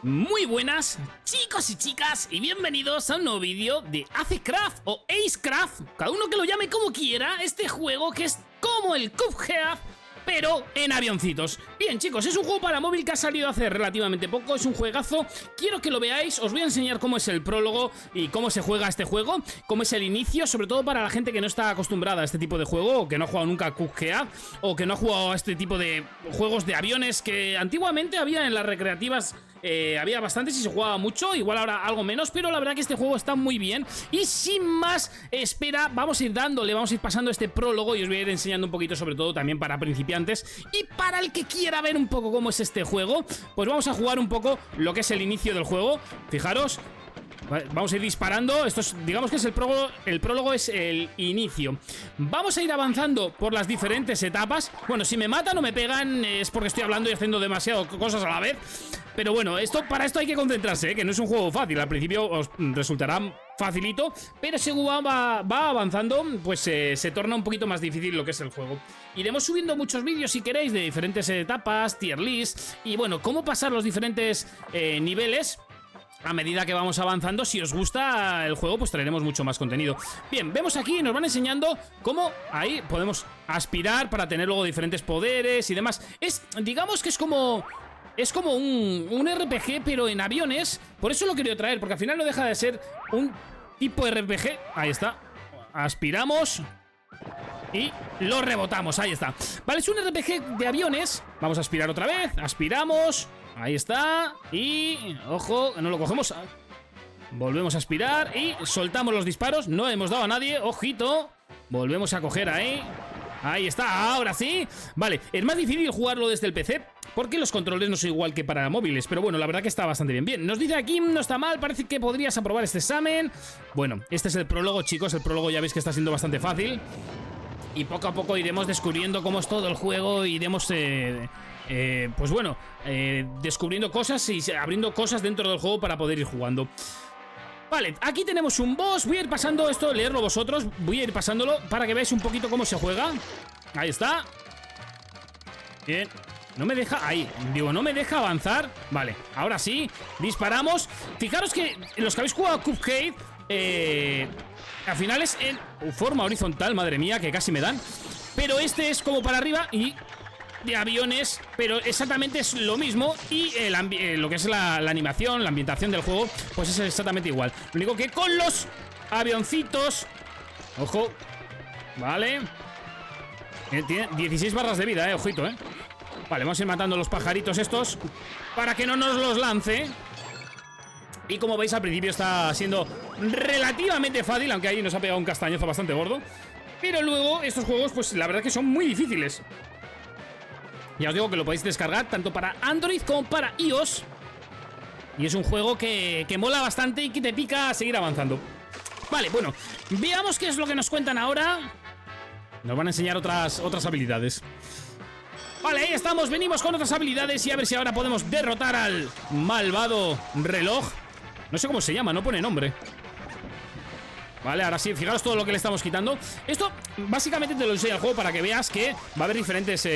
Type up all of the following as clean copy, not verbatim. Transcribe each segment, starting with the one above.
Muy buenas chicos y chicas y bienvenidos a un nuevo vídeo de Acecraft o Acecraft, cada uno que lo llame como quiera, este juego que es como el Cuphead, pero en avioncitos. Bien chicos, es un juego para móvil que ha salido hace relativamente poco, es un juegazo, quiero que lo veáis, os voy a enseñar cómo es el prólogo y cómo se juega este juego, cómo es el inicio, sobre todo para la gente que no está acostumbrada a este tipo de juego, o que no ha jugado nunca a Cuphead, o que no ha jugado a este tipo de juegos de aviones que antiguamente había en las recreativas. Había bastantes y se jugaba mucho, igual ahora algo menos, pero la verdad que este juego está muy bien. Y sin más espera, vamos a ir dándole, vamos a ir pasando este prólogo y os voy a ir enseñando un poquito, sobre todo también para principiantes y para el que quiera ver un poco cómo es este juego. Pues vamos a jugar un poco lo que es el inicio del juego. Fijaros, vamos a ir disparando. Esto es, digamos que es el prólogo es el inicio. Vamos a ir avanzando por las diferentes etapas. Bueno, si me matan o me pegan es porque estoy hablando y haciendo demasiadas cosas a la vez. Pero bueno, para esto hay que concentrarse, que no es un juego fácil. Al principio os resultará facilito, pero según va avanzando, pues se torna un poquito más difícil lo que es el juego. Iremos subiendo muchos vídeos, si queréis, de diferentes etapas, tier list, y bueno, cómo pasar los diferentes niveles. A medida que vamos avanzando, si os gusta el juego, pues traeremos mucho más contenido. Bien, vemos aquí, nos van enseñando cómo ahí podemos aspirar para tener luego diferentes poderes y demás. Digamos que es como un RPG, pero en aviones. Por eso lo he querido traer, porque al final no deja de ser un tipo de RPG. Ahí está. Aspiramos y lo rebotamos, ahí está. Vale, es un RPG de aviones. Vamos a aspirar otra vez, aspiramos. Ahí está, y ojo, no lo cogemos. Volvemos a aspirar y soltamos los disparos. No hemos dado a nadie, ojito. Volvemos a coger ahí. Ahí está, ahora sí. Vale, es más difícil jugarlo desde el PC porque los controles no son igual que para móviles. Pero bueno, la verdad que está bastante bien. Bien, nos dice aquí, no está mal, parece que podrías aprobar este examen. Bueno, este es el prólogo, chicos. El prólogo ya veis que está siendo bastante fácil. Y poco a poco iremos descubriendo cómo es todo el juego. Iremos, pues bueno, descubriendo cosas y abriendo cosas dentro del juego para poder ir jugando. Vale, aquí tenemos un boss. Voy a ir pasando esto, leerlo vosotros. Voy a ir pasándolo para que veáis un poquito cómo se juega. Ahí está. Bien. No me deja, ahí, digo, no me deja avanzar. Vale, ahora sí, disparamos. Fijaros que los que habéis jugado a Cuphead, al final es en forma horizontal, madre mía, que casi me dan. Pero este es como para arriba y de aviones, pero exactamente es lo mismo. Y lo que es la animación, la ambientación del juego, pues es exactamente igual. Lo único que con los avioncitos. Ojo. Vale. Tiene 16 barras de vida, ojito, Vale, vamos a ir matando a los pajaritos estos para que no nos los lance. Y como veis, al principio está siendo relativamente fácil, aunque ahí nos ha pegado un castañazo bastante gordo. Pero luego estos juegos, pues la verdad que son muy difíciles. Ya os digo que lo podéis descargar tanto para Android como para iOS. Y es un juego que mola bastante y que te pica a seguir avanzando. Vale, bueno, veamos qué es lo que nos cuentan ahora. Nos van a enseñar otras habilidades. Vale, ahí estamos, venimos con otras habilidades y a ver si ahora podemos derrotar al malvado reloj. No sé cómo se llama, no pone nombre. Vale, ahora sí, fijaros todo lo que le estamos quitando. Esto básicamente te lo enseña el juego para que veas que va a haber diferentes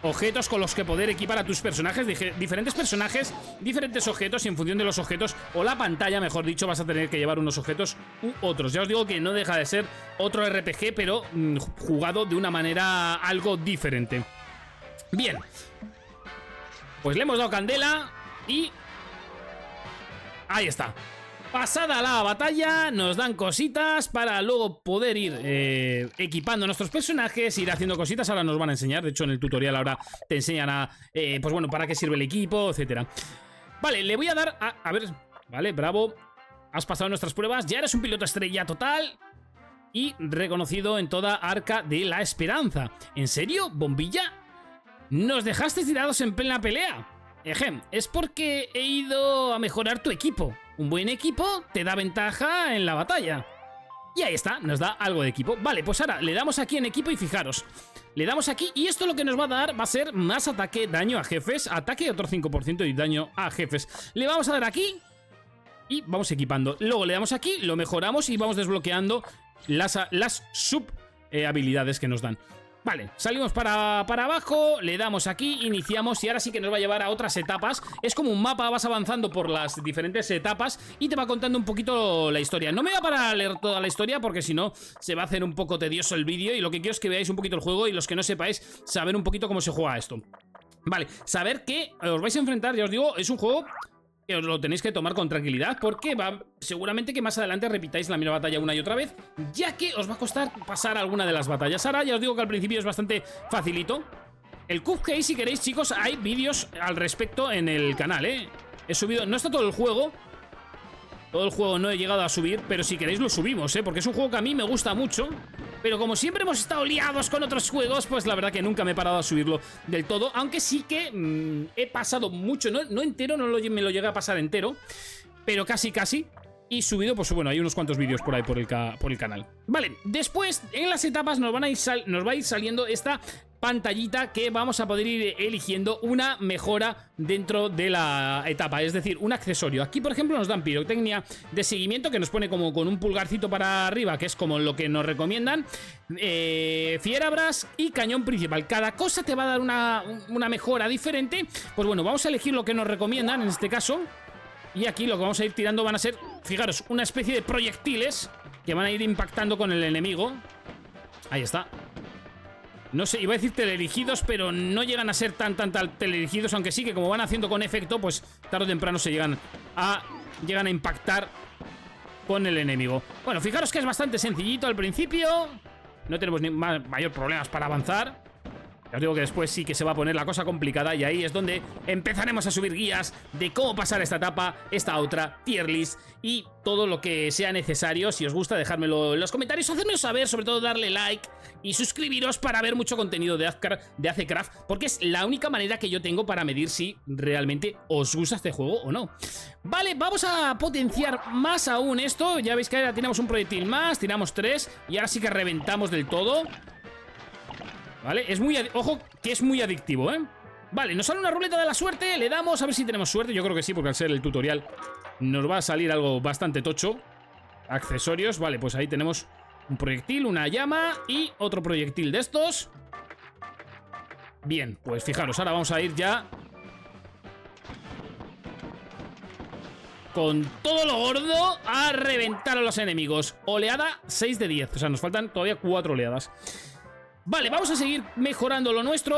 objetos con los que poder equipar a tus personajes. Diferentes personajes, diferentes objetos, y en función de los objetos, o la pantalla, mejor dicho, vas a tener que llevar unos objetos u otros. Ya os digo que no deja de ser otro RPG, pero jugado de una manera algo diferente. Bien, pues le hemos dado candela y ahí está. Pasada la batalla, nos dan cositas para luego poder ir equipando nuestros personajes, ir haciendo cositas. Ahora nos van a enseñar, de hecho en el tutorial ahora te enseñan pues bueno, para qué sirve el equipo, etcétera. Vale, le voy a dar a ver, vale, bravo. Has pasado nuestras pruebas, ya eres un piloto estrella total y reconocido en toda Arca de la Esperanza. ¿En serio, bombilla? ¿Nos dejaste tirados en plena pelea? Ejem, es porque he ido a mejorar tu equipo. Un buen equipo te da ventaja en la batalla. Y ahí está, nos da algo de equipo. Vale, pues ahora le damos aquí en equipo y fijaros. Le damos aquí y esto lo que nos va a dar va a ser más ataque, daño a jefes. Ataque, otro 5% y daño a jefes. Le vamos a dar aquí y vamos equipando. Luego le damos aquí, lo mejoramos y vamos desbloqueando las sub habilidades que nos dan. Vale, salimos para abajo, le damos aquí, iniciamos y ahora sí que nos va a llevar a otras etapas. Es como un mapa, vas avanzando por las diferentes etapas y te va contando un poquito la historia. No me voy a parar a leer toda la historia porque si no se va a hacer un poco tedioso el vídeo y lo que quiero es que veáis un poquito el juego y los que no sepáis, saber un poquito cómo se juega esto. Vale, saber que os vais a enfrentar, ya os digo, es un juego que os lo tenéis que tomar con tranquilidad porque seguramente que más adelante repitáis la misma batalla una y otra vez, ya que os va a costar pasar alguna de las batallas. Ahora ya os digo que al principio es bastante facilito. El Cuphead, si queréis, chicos, hay vídeos al respecto en el canal, ¿eh? He subido, no está todo el juego no he llegado a subir, pero si queréis lo subimos, ¿eh? Porque es un juego que a mí me gusta mucho. Pero como siempre hemos estado liados con otros juegos, pues la verdad que nunca me he parado a subirlo del todo. Aunque sí que he pasado mucho, no entero, me lo llegué a pasar entero, pero casi. Y subido, pues bueno, hay unos cuantos vídeos por ahí por el canal. Vale, después en las etapas nos va a ir saliendo esta pantallita que vamos a poder ir eligiendo una mejora dentro de la etapa, es decir, un accesorio. Aquí, por ejemplo, nos dan pirotecnia de seguimiento, que nos pone como con un pulgarcito para arriba, que es como lo que nos recomiendan. Fierabras y cañón principal. Cada cosa te va a dar una mejora diferente. Pues bueno, vamos a elegir lo que nos recomiendan en este caso. Y aquí lo que vamos a ir tirando van a ser, fijaros, una especie de proyectiles que van a ir impactando con el enemigo. Ahí está. No sé, iba a decir teledirigidos, pero no llegan a ser tan teledirigidos, aunque sí que como van haciendo con efecto, pues tarde o temprano se llegan a impactar con el enemigo. Bueno, fijaros que es bastante sencillito al principio. No tenemos ni mayor problemas para avanzar. Ya os digo que después sí que se va a poner la cosa complicada y ahí es donde empezaremos a subir guías de cómo pasar esta etapa, esta otra, tier list y todo lo que sea necesario. Si os gusta, dejármelo en los comentarios, hacérmelo saber, sobre todo darle like y suscribiros para ver mucho contenido de Azecraft, porque es la única manera que yo tengo para medir si realmente os gusta este juego o no. Vale, vamos a potenciar más aún esto. Ya veis que ahora tenemos un proyectil más, tiramos 3 y ahora sí que reventamos del todo. Vale, ojo que es muy adictivo, ¿eh? Vale, nos sale una ruleta de la suerte. Le damos a ver si tenemos suerte. Yo creo que sí, porque al ser el tutorial nos va a salir algo bastante tocho. Accesorios, vale, pues ahí tenemos un proyectil, una llama y otro proyectil de estos. Bien, pues fijaros, ahora vamos a ir ya con todo lo gordo a reventar a los enemigos. Oleada 6 de 10, o sea, nos faltan todavía 4 oleadas. Vale, vamos a seguir mejorando lo nuestro.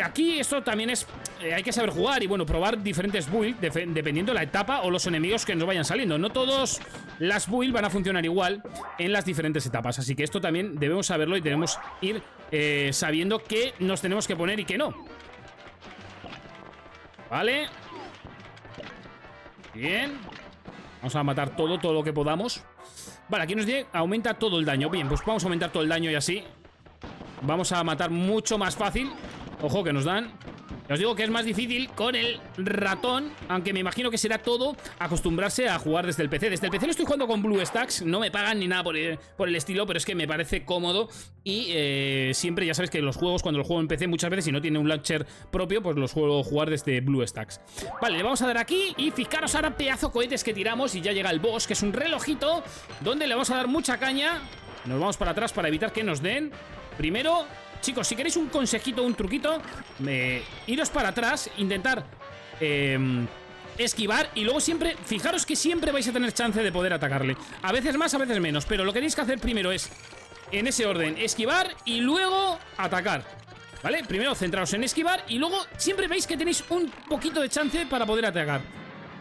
Aquí esto también es... hay que saber jugar y, bueno, probar diferentes builds dependiendo de la etapa o los enemigos que nos vayan saliendo. No todos las builds van a funcionar igual en las diferentes etapas. Así que esto también debemos saberlo y tenemos que ir sabiendo qué nos tenemos que poner y qué no. Vale. Bien. Vamos a matar todo lo que podamos. Vale, aquí nos dice aumenta todo el daño. Bien, pues vamos a aumentar todo el daño y así vamos a matar mucho más fácil. Ojo que nos dan. Ya os digo que es más difícil con el ratón, aunque me imagino que será todo acostumbrarse a jugar desde el PC. Desde el PC lo estoy jugando con BlueStacks. No me pagan ni nada por el estilo, pero es que me parece cómodo. Y siempre ya sabéis que los juegos, cuando los juego en PC, muchas veces si no tiene un launcher propio, pues los suelo jugar desde BlueStacks. Vale, le vamos a dar aquí y fijaros ahora pedazo cohetes que tiramos y ya llega el boss, que es un relojito, donde le vamos a dar mucha caña. Nos vamos para atrás para evitar que nos den. Primero, chicos, si queréis un consejito, un truquito, iros para atrás, intentar esquivar y luego siempre, fijaros que siempre vais a tener chance de poder atacarle. A veces más, a veces menos, pero lo que tenéis que hacer primero es, en ese orden, esquivar y luego atacar. ¿Vale? Primero centraos en esquivar y luego siempre veis que tenéis un poquito de chance para poder atacar.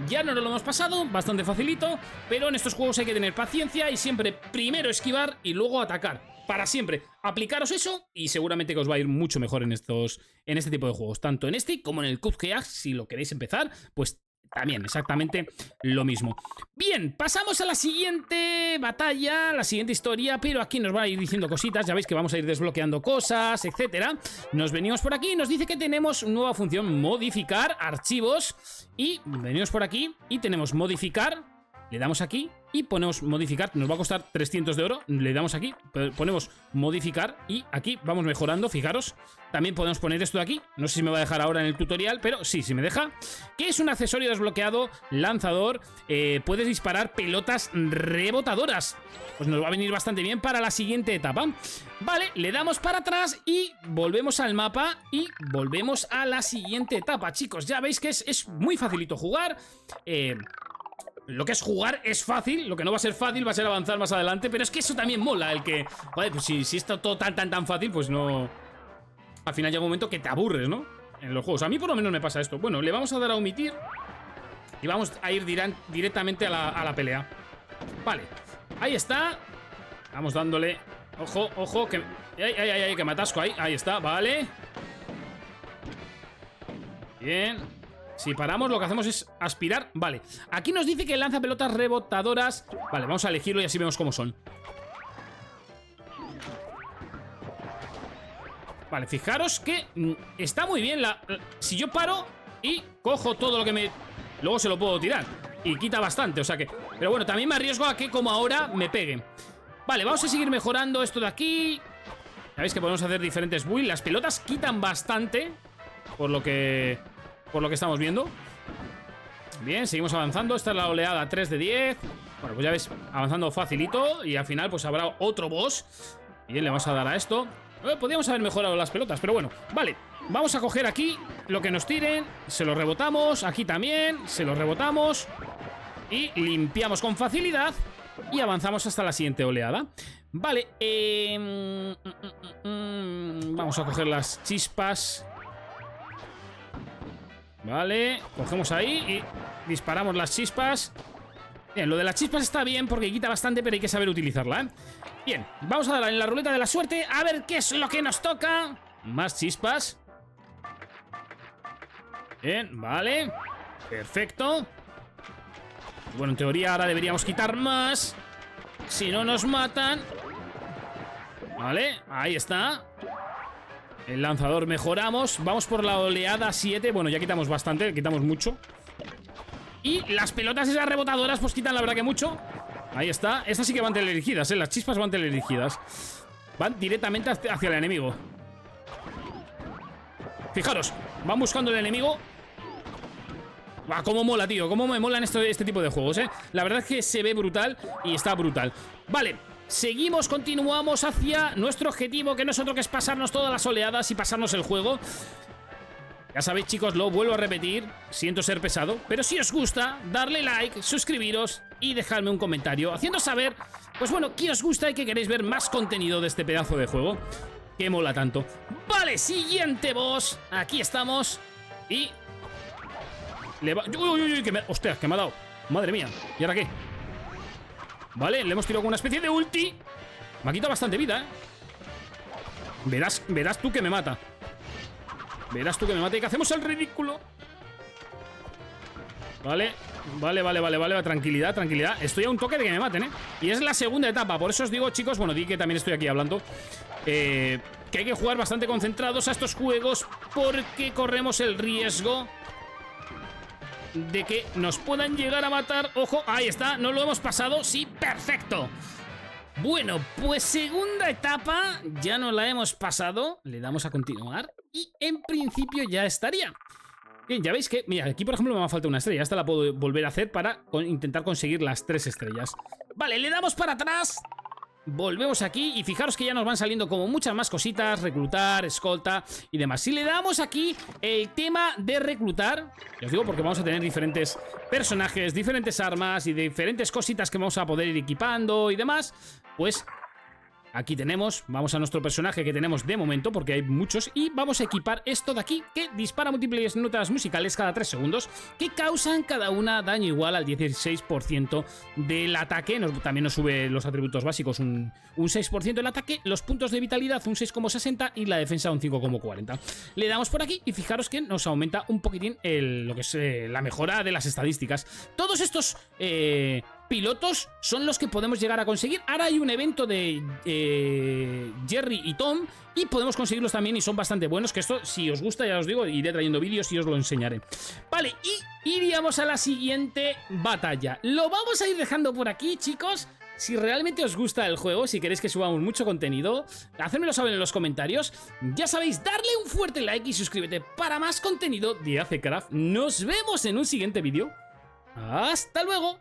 Ya no nos lo hemos pasado, bastante facilito, pero en estos juegos hay que tener paciencia y siempre primero esquivar y luego atacar. Para siempre, aplicaros eso y seguramente que os va a ir mucho mejor en este tipo de juegos. Tanto en este como en el Cuphead, si lo queréis empezar, pues también exactamente lo mismo. Bien, pasamos a la siguiente batalla, la siguiente historia, pero aquí nos va a ir diciendo cositas. Ya veis que vamos a ir desbloqueando cosas, etcétera. Nos venimos por aquí y nos dice que tenemos nueva función, modificar archivos. Y venimos por aquí y tenemos modificar le damos aquí y ponemos modificar, nos va a costar 300 de oro, le damos aquí, ponemos modificar y aquí vamos mejorando, fijaros. También podemos poner esto de aquí, no sé si me va a dejar ahora en el tutorial, pero sí me deja. Que es un accesorio desbloqueado, lanzador, puedes disparar pelotas rebotadoras. Pues nos va a venir bastante bien para la siguiente etapa. Vale, le damos para atrás y volvemos al mapa y volvemos a la siguiente etapa, chicos. Ya veis que es muy facilito jugar. Lo que es jugar es fácil, lo que no va a ser fácil va a ser avanzar más adelante, pero es que eso también mola, el que... Vale, pues si está todo tan fácil, pues no... Al final llega un momento que te aburres, ¿no? En los juegos. A mí por lo menos me pasa esto. Bueno, le vamos a dar a omitir y vamos a ir directamente a la pelea. Vale, ahí está. Vamos dándole... Ojo, que... ¡Ay, que me atasco ahí! Ahí está, vale. Bien. Si paramos, lo que hacemos es aspirar. Vale, aquí nos dice que lanza pelotas rebotadoras. Vale, vamos a elegirlo y así vemos cómo son. Vale, fijaros que está muy bien si yo paro y cojo todo lo que me... Luego se lo puedo tirar y quita bastante, o sea que... Pero bueno, también me arriesgo a que como ahora me peguen. Vale, vamos a seguir mejorando esto de aquí. Sabéis que podemos hacer diferentes builds. Las pelotas quitan bastante por lo que estamos viendo. Bien, seguimos avanzando. Esta es la oleada 3 de 10. Bueno, pues ya ves, avanzando facilito. Y al final pues habrá otro boss. Bien, le vamos a dar a esto. Podríamos haber mejorado las pelotas, pero bueno. Vale, vamos a coger aquí lo que nos tiren. Se lo rebotamos, aquí también. Se lo rebotamos y limpiamos con facilidad. Y avanzamos hasta la siguiente oleada. Vale, vamos a coger las chispas. Vale, cogemos ahí y disparamos las chispas. Bien, lo de las chispas está bien porque quita bastante, pero hay que saber utilizarla, ¿eh? Bien, vamos a dar en la ruleta de la suerte a ver qué es lo que nos toca. Más chispas. Bien, vale. Perfecto. Bueno, en teoría ahora deberíamos quitar más. Si no nos matan. Vale, ahí está. El lanzador mejoramos. Vamos por la oleada 7. Bueno, ya quitamos bastante, quitamos mucho. Y las pelotas esas rebotadoras pues quitan la verdad que mucho. Ahí está. Estas sí que van teledirigidas, ¿eh? Las chispas van teledirigidas. Van directamente hacia el enemigo. Fijaros, van buscando el enemigo. ¡Ah, cómo mola, tío! Cómo me molan este tipo de juegos, ¿eh? La verdad es que se ve brutal y está brutal. Vale, seguimos, continuamos hacia nuestro objetivo, que no es otro que es pasarnos todas las oleadas y pasarnos el juego. Ya sabéis, chicos, lo vuelvo a repetir. Siento ser pesado, pero si os gusta, darle like, suscribiros y dejadme un comentario haciendo saber, pues bueno, qué os gusta y que queréis ver más contenido de este pedazo de juego que mola tanto. Vale, siguiente boss. Aquí estamos y... Uy, hostia, que me ha dado. Madre mía, ¿y ahora qué? Vale, le hemos tirado con una especie de ulti. Me ha quitado bastante vida, ¿eh? Verás tú que me mata. Verás tú que me mata y que hacemos el ridículo. Vale, tranquilidad, tranquilidad. Estoy a un toque de que me maten, ¿eh? Y es la segunda etapa, por eso os digo, chicos, bueno, di que también estoy aquí hablando, que hay que jugar bastante concentrados a estos juegos porque corremos el riesgo de que nos puedan llegar a matar. Ojo, ahí está, no lo hemos pasado. Sí, perfecto. Bueno, pues segunda etapa ya no la hemos pasado. Le damos a continuar y en principio ya estaría. Bien, ya veis que, mira, aquí por ejemplo me va a faltar una estrella. Esta la puedo volver a hacer para intentar conseguir las 3 estrellas. Vale, le damos para atrás. Volvemos aquí y fijaros que ya nos van saliendo como muchas más cositas. Reclutar, escolta y demás. Si le damos aquí el tema de reclutar, ya os digo porque vamos a tener diferentes personajes, diferentes armas y diferentes cositas que vamos a poder ir equipando y demás. Pues aquí tenemos, vamos a nuestro personaje que tenemos de momento, porque hay muchos, y vamos a equipar esto de aquí, que dispara múltiples notas musicales cada 3 segundos, que causan cada una daño igual al 16% del ataque. También nos sube los atributos básicos un 6% del ataque, los puntos de vitalidad un 6,60 y la defensa un 5,40. Le damos por aquí y fijaros que nos aumenta un poquitín lo que es la mejora de las estadísticas. Todos estos pilotos son los que podemos llegar a conseguir. Ahora hay un evento de Jerry y Tom y podemos conseguirlos también y son bastante buenos, que esto, si os gusta, ya os digo, iré trayendo vídeos y os lo enseñaré. Vale, y iríamos a la siguiente batalla. Lo vamos a ir dejando por aquí, chicos. Si realmente os gusta el juego, si queréis que subamos mucho contenido, hacedmelo saber en los comentarios. Ya sabéis, darle un fuerte like y suscríbete para más contenido de ACCraft. Nos vemos en un siguiente vídeo. ¡Hasta luego!